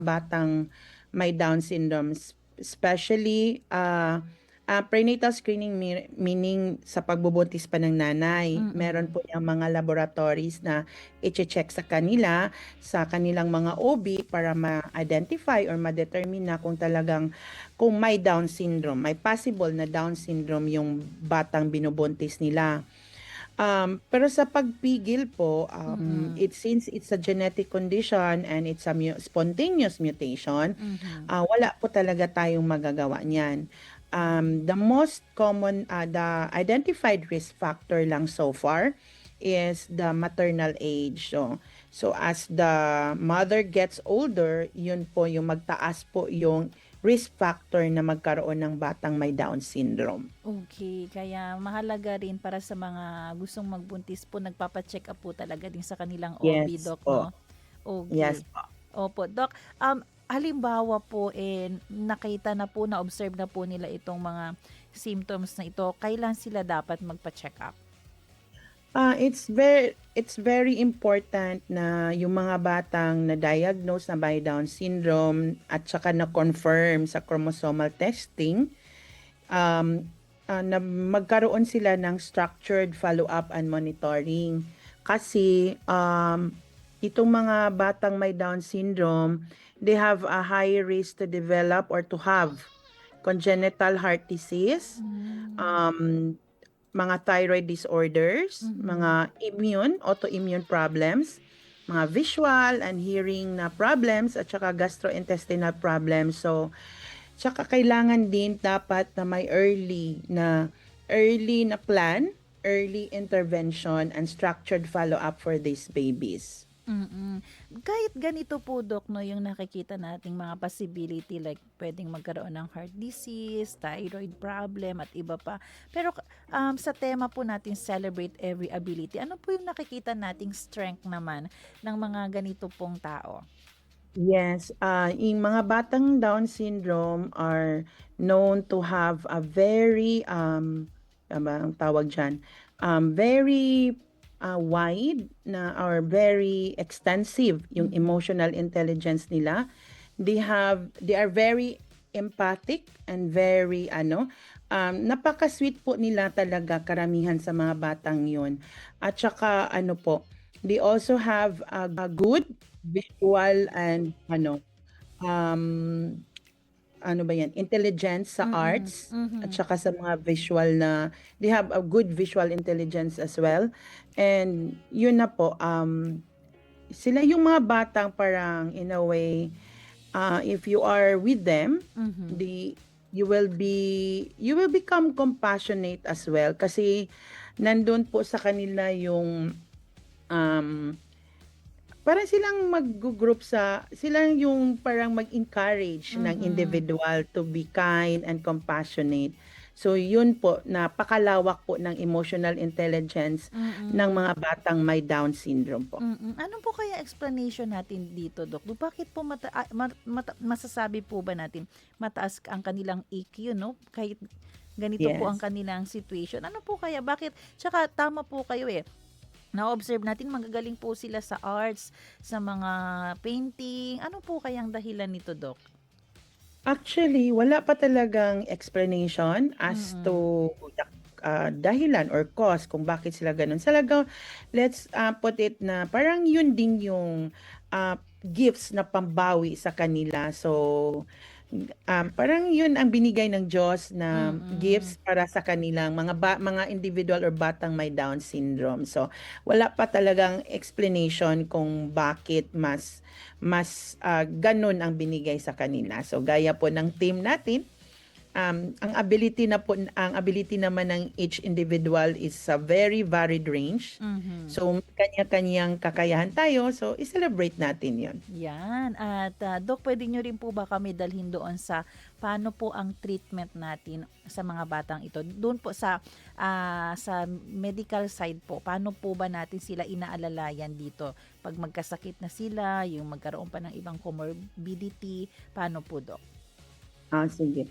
batang may Down syndrome, especially prenatal screening, meaning sa pagbubuntis pa ng nanay. Meron Mm. po yung mga laboratories na i-check sa kanila, sa kanilang mga OB para ma-identify or ma-determine na kung talagang kung may Down syndrome, may possible na Down syndrome yung batang binubuntis nila. Pero sa pagpigil po, Mm. since it's a genetic condition and it's a spontaneous mutation, Mhm. wala po talaga tayong magagawa niyan. The most common, the identified risk factor lang so far is the maternal age. So as the mother gets older, yun po yung magtaas po yung risk factor na magkaroon ng batang may Down syndrome. Okay, kaya mahalaga rin para sa mga gustong magbuntis po, nagpapa-check up po talaga din sa kanilang OB, Yes Doc, po. 'no? Okay. Yes po. Opo, Doc, halimbawa po, nakita na po, na-observe na po nila itong mga symptoms na ito, kailan sila dapat magpa-check up? It's very important na yung mga batang na-diagnose na by Down syndrome at saka na-confirm sa chromosomal testing, um, na magkaroon sila ng structured follow-up and monitoring. Kasi itong mga batang may Down syndrome, they have a high risk to develop or to have congenital heart disease, Hmm. um, mga thyroid disorders, Mhm. mga autoimmune problems, mga visual and hearing na problems at saka gastrointestinal problems. So, tsaka kailangan din dapat na may early na plan, early intervention and structured follow-up for these babies. Mm. Kahit ganito po, Doc, 'no, yung nakikita nating mga possibility, like puwedeng magkaroon ng heart disease, thyroid problem at iba pa. Pero sa tema po natin Celebrate Every Ability, ano po yung nakikita nating strength naman ng mga ganito pong tao? Yes, yung mga batang Down syndrome are known to have a very, ano ba ang tawag diyan? Very wide na or very extensive yung Mhm. emotional intelligence nila. They are very empathic and very napaka-sweet po nila talaga karamihan sa mga batang yun. At saka ano po, they also have a good visual and um, ano ba yan, intelligence sa Mm. arts at Mhm. saka sa mga visual na they have a good visual intelligence as well. And yun na po, sila yung mga batang parang in a way, if you are with them, Mhm. the you will become compassionate as well kasi nandun po sa kanila yung um, parang silang mag-group silang yung parang mag-encourage ng Mm. individual to be kind and compassionate. So yun po, napakalawak po ng emotional intelligence ng Mm. mga batang may Down syndrome po. Ano po kaya explanation natin dito, Doc? Bakit po masasabi po ba natin mataas ang kanilang EQ, 'no, kahit ganito po ang Yes. kanilang situation? Ano po kaya, bakit, tsaka tama po kayo, na-observe natin magagaling po sila sa arts, sa mga painting. Ano po kayang dahilan nito, Doc? Actually, wala pa talagang explanation as Mm. to dahilan or cause kung bakit sila gano'n. Talagang let's put it na parang yun din yung gifts na pambawi sa kanila. So, parang yun ang binigay ng Diyos na Mm. gifts para sa kanilang mga individual or batang may Down syndrome. So, wala pa talagang explanation kung bakit mas ganun ang binigay sa kanila. So, gaya po ng team natin, ang ability naman ng each individual is a very varied range. Mhm. So, kanya-kanyang kakayahan tayo. So, i-celebrate natin 'yon. Yan. At Doc, pwede nyo rin po ba kami dalhin doon sa paano po ang treatment natin sa mga batang ito? Doon po sa medical side po, paano po ba natin sila inaalalayan dito? Pag magkasakit na sila, yung magkaroon pa ng ibang comorbidity, paano po, Doc? Sige.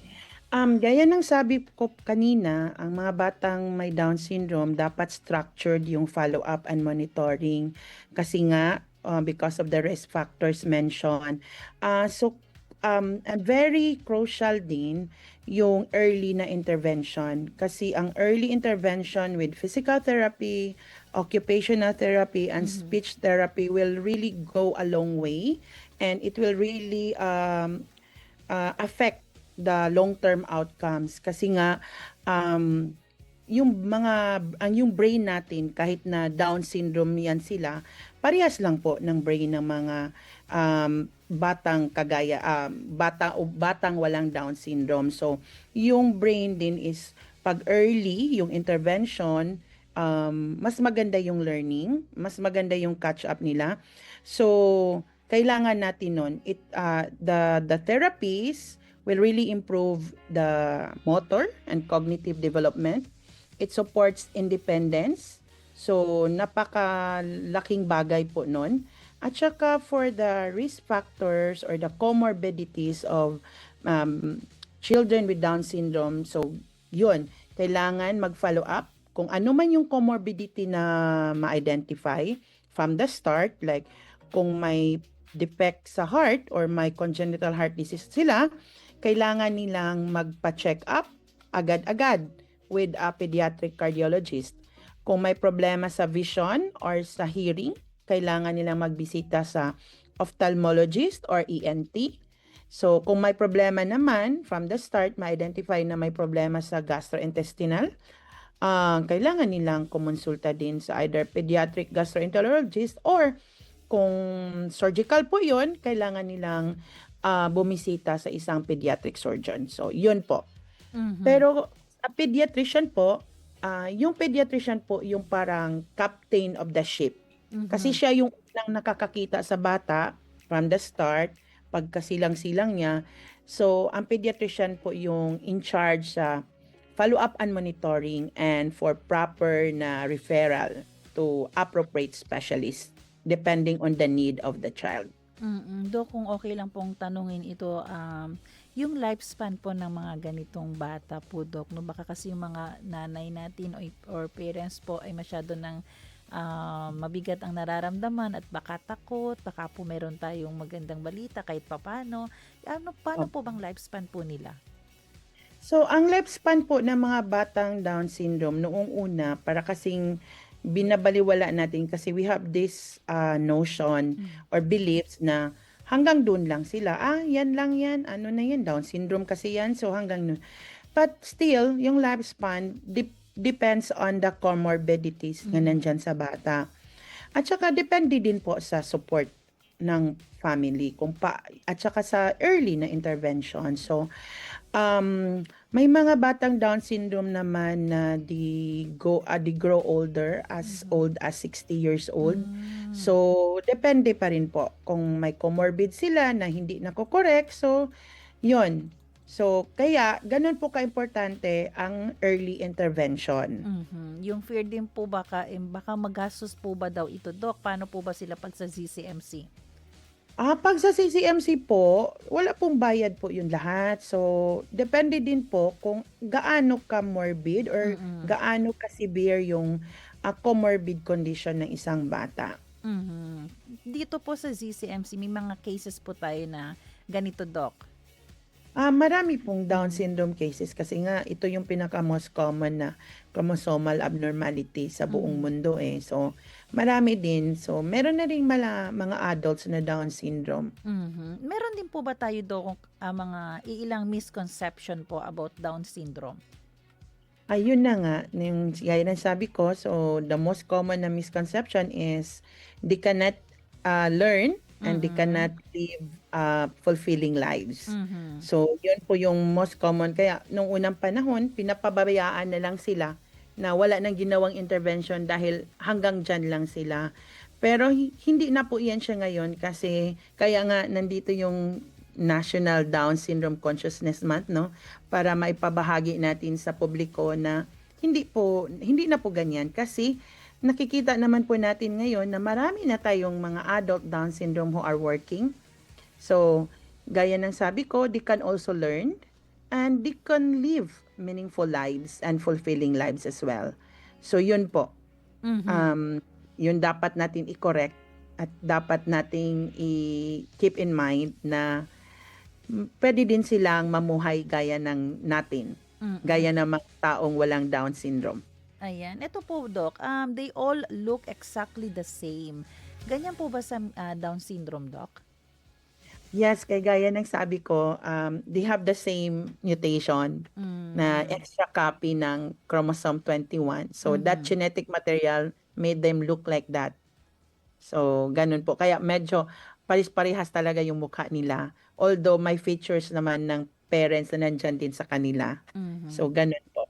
Gaya ng sabi ko kanina, ang mga batang may Down syndrome dapat structured yung follow-up and monitoring kasi nga because of the risk factors mentioned. Very crucial din yung early na intervention kasi ang early intervention with physical therapy, occupational therapy, and Mhm. speech therapy will really go a long way, and it will really affect the long-term outcomes kasi nga um, yung brain natin kahit na Down syndrome yan sila, parehas lang po ng brain ng mga batang kagaya batang walang Down syndrome. So yung brain din is pag early yung intervention, mas maganda yung learning, mas maganda yung catch up nila. So kailangan natin nun the therapies will really improve the motor and cognitive development. It supports independence. So, napakalaking bagay po nun. At saka for the risk factors or the comorbidities of um, children with Down syndrome, so yun, kailangan mag-follow up kung ano man yung comorbidity na ma-identify from the start, like kung may defect sa heart or may congenital heart disease sila, kailangan nilang magpa-check up agad-agad with a pediatric cardiologist. Kung may problema sa vision or sa hearing, kailangan nilang magbisita sa ophthalmologist or ENT. So, kung may problema naman, from the start, ma-identify na may problema sa gastrointestinal, kailangan nilang kumonsulta din sa either pediatric gastroenterologist or kung surgical po yun, kailangan nilang bumisita sa isang pediatric surgeon. So, yun po. Mhm. Pero sa pediatrician po, yung pediatrician po yung parang captain of the ship. Kasi Mhm. siya yung unang nakakakita sa bata from the start, pagkasilang-silang niya. So, ang pediatrician po yung in charge sa follow-up and monitoring and for proper na referral to appropriate specialist depending on the need of the child. Dok, kung okay lang pong tanungin ito, yung lifespan po ng mga ganitong bata po, Dok, no? Baka kasi yung mga nanay natin or parents po ay masyado ng mabigat ang nararamdaman at baka takot, baka po meron tayong magandang balita kahit papano. Paano po bang lifespan po nila? So, ang lifespan po ng mga batang Down syndrome noong una, para kasing binabaliwala natin kasi we have this notion Mm. or beliefs na hanggang doon lang sila. Yan lang yan. Ano na yan? Down syndrome kasi yan. So, hanggang doon. But still, yung lifespan depends on the comorbidities na Mhm. nandyan sa bata. At saka depende din po sa support ng family at saka sa early na intervention. So, may mga batang Down syndrome naman na they grow older as Mhm. old as 60 years old. Hmm. So, depende pa rin po kung may comorbid sila na hindi nako-correct. So, 'yun. So, kaya ganun po kaimportante ang early intervention. Mhm. Yung fear din po baka magastos po ba daw ito, Dok? Paano po ba sila pag sa ZCMC? Pag sa CCMC po, wala pong bayad po 'yun lahat. So, depende din po kung gaano ka-morbid or Mm. gaano ka-severe yung, comorbid condition ng isang bata. Mhm. Dito po sa ZCMC may mga cases po tayo na ganito, Dok? Marami pong Down Mhm. syndrome cases kasi nga ito yung pinaka-most common na chromosomal abnormality sa buong Mhm. mundo, eh. So, marami din. So, meron na ring mga adults na Down syndrome. Mhm. Meron din po ba tayo, Dok, mga iilang misconception po about Down syndrome? Ayun na nga, yung gaya ng sabi ko, so the most common na misconception is they cannot learn and they Mhm. cannot live fulfilling lives. Mhm. So, yun po yung most common. Kaya, nung unang panahon, pinapabayaan na lang sila na wala nang ginawang intervention dahil hanggang dyan lang sila. Pero hindi na po yan siya ngayon kasi kaya nga nandito yung National Down Syndrome Consciousness Month, no? Para maipabahagi natin sa publiko na hindi na po ganyan kasi nakikita naman po natin ngayon na marami na tayong mga adult Down syndrome who are working. So, gaya ng sabi ko, they can also learn and they can live meaningful lives and fulfilling lives as well. So, yun po. Mhm. Um, yun dapat natin i-correct at dapat nating i-keep in mind na pwede din silang mamuhay gaya ng natin, Mm. gaya ng mga taong walang Down syndrome. Ayan. Ito po, Doc, they all look exactly the same. Ganyan po ba sa Down syndrome, Doc? Yes, kaya gaya ng sabi ko, they have the same mutation na Mm. extra copy ng chromosome 21. So that Mhm. genetic material made them look like that. So ganun po. Kaya medyo paris-parihas talaga yung mukha nila. Although may features naman ng parents na nandyan din sa kanila. So Mhm. ganun po.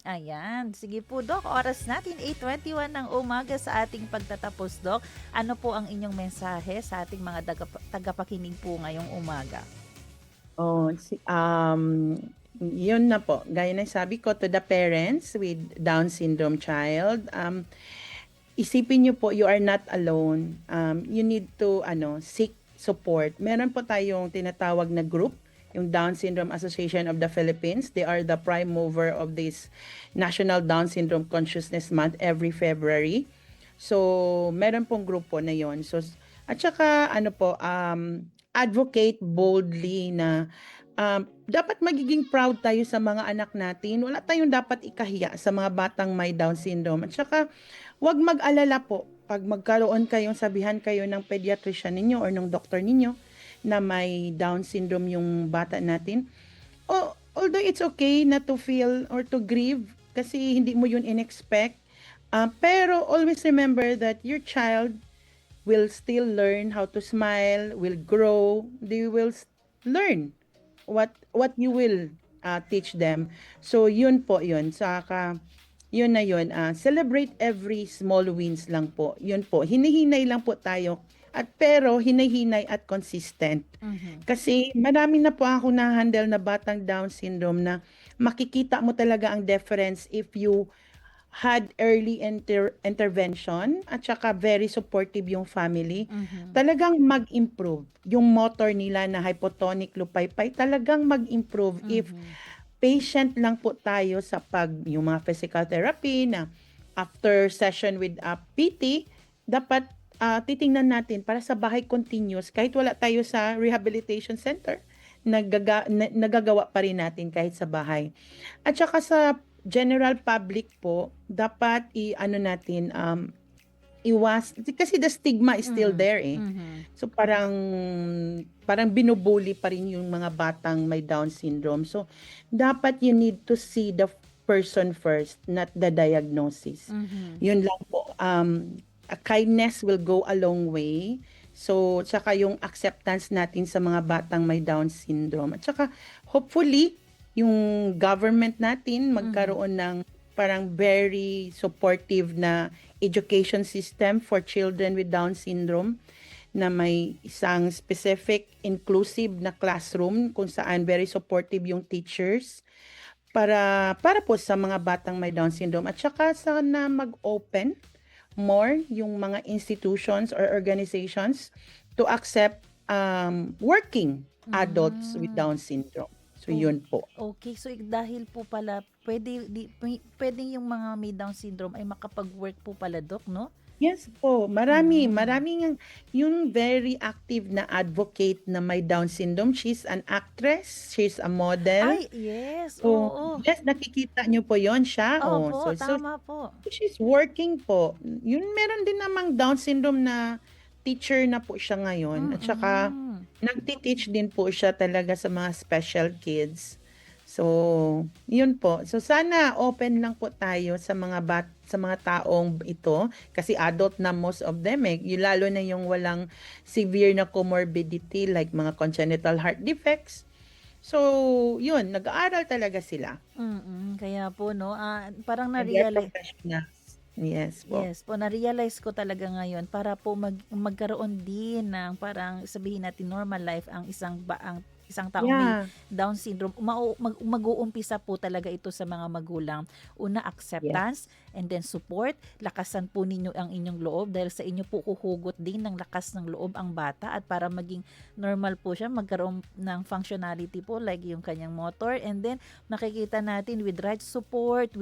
Ayan. Sige po, Doc. Oras natin 8:21 ng umaga sa ating pagtatapos, Doc. Ano po ang inyong mensahe sa ating mga tagapakinig po ngayong umaga? Oh, yun na po. Gaya ng sabi ko to the parents with Down syndrome child, isipin niyo po you are not alone. You need to seek support. Meron po tayong tinatawag na group, yung Down Syndrome Association of the Philippines. They are the prime mover of this National Down Syndrome Consciousness Month every February. So, meron pong grupo na yon. So, at saka advocate boldly na dapat magiging proud tayo sa mga anak natin. Wala tayong dapat ikahiya sa mga batang may Down syndrome. At saka, huwag mag-alala po pag magkaroon kayong sabihan kayo ng pediatrician ninyo or ng doktor ninyo na may Down syndrome yung bata natin. Although it's okay not to feel or to grieve kasi hindi mo yun in-expect. Pero always remember that your child will still learn how to smile, will grow, they will learn what you will teach them. So yun po yun. Saka yun na yun. Celebrate every small wins lang po. Yun po. Hinihinay lang po tayo. At pero hinahinay at consistent. Mhm. Kasi marami na po ako na-handle na batang Down syndrome na makikita mo talaga ang difference if you had early intervention at saka very supportive yung family, Mhm. talagang mag-improve. Yung motor nila na hypotonic lupaypay, talagang mag-improve if Mhm. patient lang po tayo sa yung mga physical therapy na after session with a PT, dapat titingnan natin para sa bahay continuous, kahit wala tayo sa rehabilitation center, nagagawa pa rin natin kahit sa bahay. At saka sa general public po, dapat i-ano natin, kasi the stigma is still Mhm. there eh. Mhm. So parang binubuli pa rin yung mga batang may Down syndrome. So dapat you need to see the person first, not the diagnosis. Mhm. Yun lang po. A kindness will go a long way. So, tsaka yung acceptance natin sa mga batang may Down syndrome. At tsaka, hopefully, yung government natin Mhm. magkaroon ng parang very supportive na education system for children with Down syndrome na may isang specific inclusive na classroom kung saan very supportive yung teachers para po sa mga batang may Down syndrome at saka sana mag-open more yung mga institutions or organizations to accept working adults with Hmm. Down syndrome. So Oh, yun po. okay. So, dahil po pala pwede yung mga may Down syndrome ay makapag-work po pala, Doc, 'no? Yes po, marami, Hmm. maraming yung very active na advocate na may Down syndrome. She's an actress, she's a model. Ay, yes, So, oo. yes, nakikita niyo po yon siya. Oh, Opo, so tama po. she's working po. Yun, meron din namang Down syndrome na teacher na po siya ngayon. At saka, Mm. nagti-teach din po siya talaga sa mga special kids. So, yun po. So, sana open lang po tayo sa mga taong ito. Kasi adult na most of them eh. Yung, lalo na yung walang severe na comorbidity like mga congenital heart defects. So, yun, nag-aaral talaga sila. Kaya po 'no, parang And they're na-realize. professionals. Yes po. Yes po, na-realize ko talaga ngayon para po magkaroon din ng parang sabihin natin normal life ang isang taong may Yeah. Down syndrome, mag-uumpisa po talaga ito sa mga magulang. Una, Yes. acceptance, and then support. Lakasan po ninyo ang inyong loob dahil sa inyo po huhugot din ng lakas ng loob ang bata, at para maging normal po siya, magkaroon ng functionality po like yung kanyang motor. And then makikita natin with right support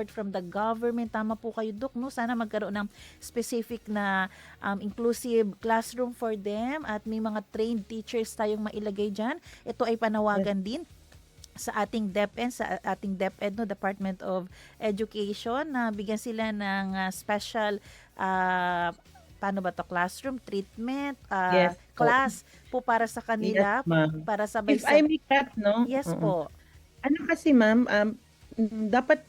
from the government. Tama po kayo, Dok, no? Sana magkaroon ng specific na inclusive classroom for them, at may mga trained teachers tayong mailagay dyan. Ito ay panawagan din sa ating DepEd, no, Department of Education, na bigyan sila ng special paano ba to, classroom treatment, Yes po. class po para sa Yes, kanila, ma'am. para sabay If I sa may cut, no? yes Oo. po. Ano kasi ma'am, dapat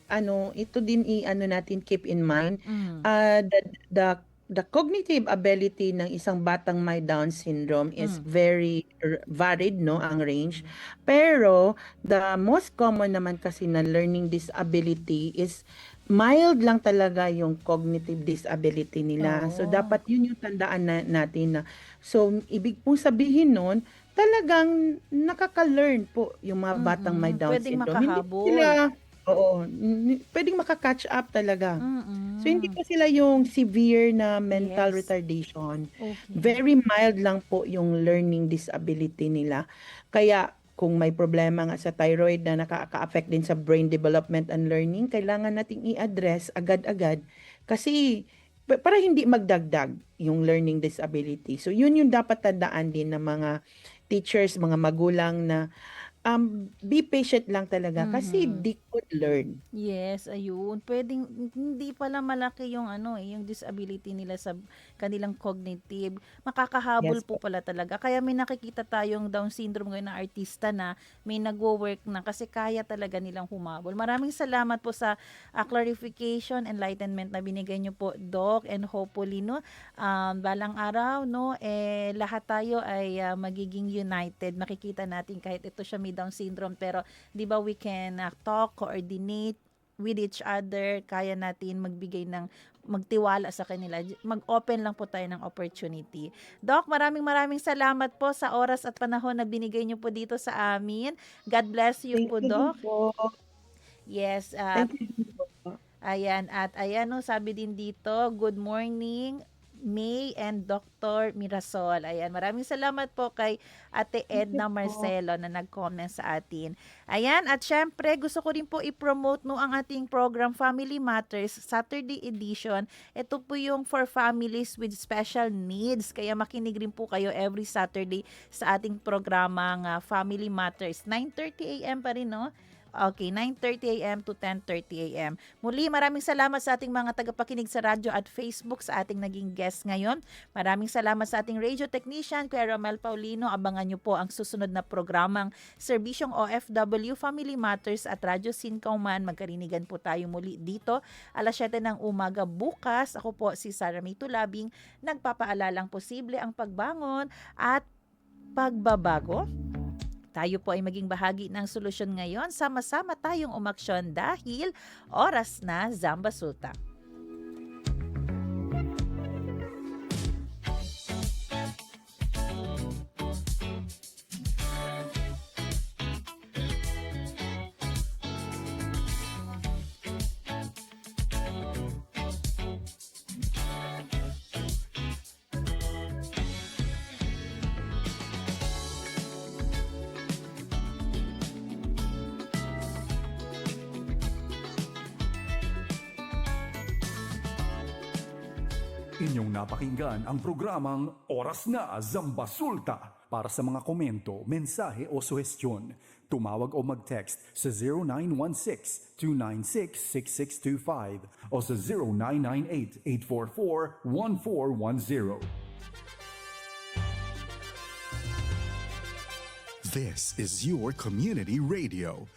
ito din natin keep in mind, Mm. the the the cognitive ability ng isang batang may Down syndrome is Mm. very varied, no, ang range. Pero the most common naman kasi na learning disability is mild lang talaga yung cognitive disability nila. So Oo. dapat yun yung tandaan natin na, so ibig pong sabihin nun, talagang nakaka-learn po yung mga batang may Down Pwedeng syndrome. Hindi makahabol. sila, oo, pwedeng maka-catch up talaga. So hindi Mm. po sila yung severe na mental Yes. retardation. Okay. Very mild lang po yung learning disability nila. Kaya kung may problema nga sa thyroid na nakaka-affect din sa brain development and learning, kailangan nating i-address agad-agad kasi para hindi magdagdag yung learning disability. So yun yung dapat tandaan din ng mga teachers, mga magulang na be patient lang talaga kasi Mhm. they could learn. Yes, ayun. Puwedeng hindi pala malaki yung yung disability nila sa kanilang cognitive. Makakahabol Yes po po. pala talaga. Kaya may nakikita tayong Down syndrome ngayon na artista na may nagwo-work na kasi kaya talaga nilang humabol. Maraming salamat po sa clarification, enlightenment na binigay niyo po, Doc, and hopefully, no, balang araw, no, lahat tayo ay magiging united. Makikita natin kahit ito siya may Down syndrome, pero 'di ba we can talk, coordinate with each other, kaya natin magtiwala sa kanila. Mag-open lang po tayo ng opportunity. Doc, maraming salamat po sa oras at panahon na binigay niyo po dito sa amin. God bless you Thank po, you din Doc. po. Yes, Thank you din po. ayan, at ayan, no, sabi din dito, good morning, May and Dr. Mirasol. Ayan, maraming salamat po kay Ate Thank you Edna po. Marcelo na nag-comment sa atin. Ayan, at syempre, gusto ko rin po i-promote, no, ang ating program Family Matters Saturday edition. Ito po yung for families with special needs. Kaya makinig rin po kayo every Saturday sa ating programang Family Matters. 9:30 a.m. pa rin, no? Okay, 9:30 a.m. to 10:30 a.m. Muli, maraming salamat sa ating mga tagapakinig sa radyo at Facebook, sa ating naging guest ngayon. Maraming salamat sa ating radio technician, Kuya Romel Paulino. Abangan niyo po ang susunod na programang Serbisyong OFW Family Matters at Radyo Sinkauman. Magkarinigan po tayo muli dito, alas 7 ng umaga bukas. Ako po si Sarah May Tulabing, nagpapaalalang posible ang pagbangon at pagbabago. Tayo po ay maging bahagi ng solusyon ngayon. Sama-sama tayong umaksyon dahil oras na Zamba Sulta. Inyong napakinggan ang programang Oras na Zambasulta. Para sa mga komento, mensahe o suhestyon, tumawag o mag-text sa 0916-296-6625 o sa 0998-844-1410. This is your community radio,